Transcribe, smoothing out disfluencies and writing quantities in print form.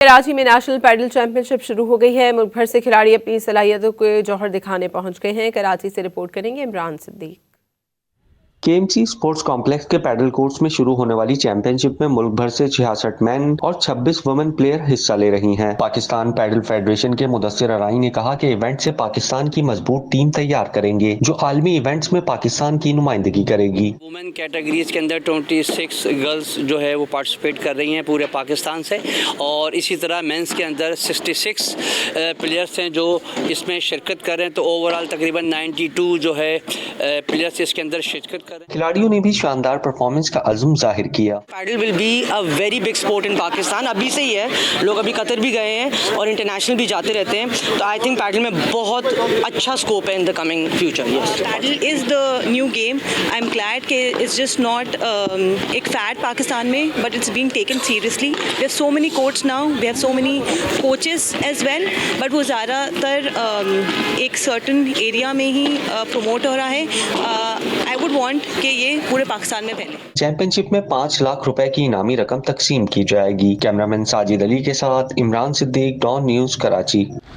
कराची में national pedal championship शुरू हो गई है। मुल्क भर से खिलाड़ी अपनी सलाहियतों को जौहर दिखाने पहुंच गए हैं। कराची से रिपोर्ट करेंगे Imran Siddique. KMC sports complex के पैडल कोर्ट्स में शुरू होने वाली चैंपियनशिप में मुल्क भर से 66 मैन और 26 वुमेन प्लेयर हिस्सा ले रही हैं। पाकिस्तान पैडल फेडरेशन के मुदस्सिर अराई ने कहा कि इवेंट से पाकिस्तान की मजबूत टीम तैयार करेंगे जो आलमी इवेंट्स में पाकिस्तान की नुमाइंदगी करेगी। वुमेन कैटेगरीज के अंदर 26 गर्ल्स जो है वो पार्टिसिपेट कर रही हैं पूरे पाकिस्तान से, और इसी तरह मेंस के अंदर 66 प्लेयर्स हैं जो इसमें शिरकत कर रहे हैं। तो ओवरऑल तकरीबन 92 जो है प्लेयर्स इसके अंदर शिरकत। खिलाड़ियों ने भी शानदार परफॉर्मेंस का अज़्म जाहिर किया। Padel will be a very big sport in Pakistan. अभी से ही है, लोग अभी कतर भी गए हैं और इंटरनेशनल भी जाते रहते हैं, तो आई थिंक पैडल में बहुत अच्छा स्कोप है in the coming future. Padel is the new game. I am glad कि इट्स जस्ट नॉट एक फैड पाकिस्तान में, but it's being taken seriously. We have so many courts now, we have so many coaches as well, but वो ज़्यादातर एक certain area में ही promote हो रहा है। आई वुड वांट कि ये पूरे पाकिस्तान में फैले। चैंपियनशिप में 5 लाख रुपए की इनामी रकम तकसीम की जाएगी। कैमरामैन साजिद अली के साथ इमरान सिद्दीक, डॉन न्यूज़, कराची।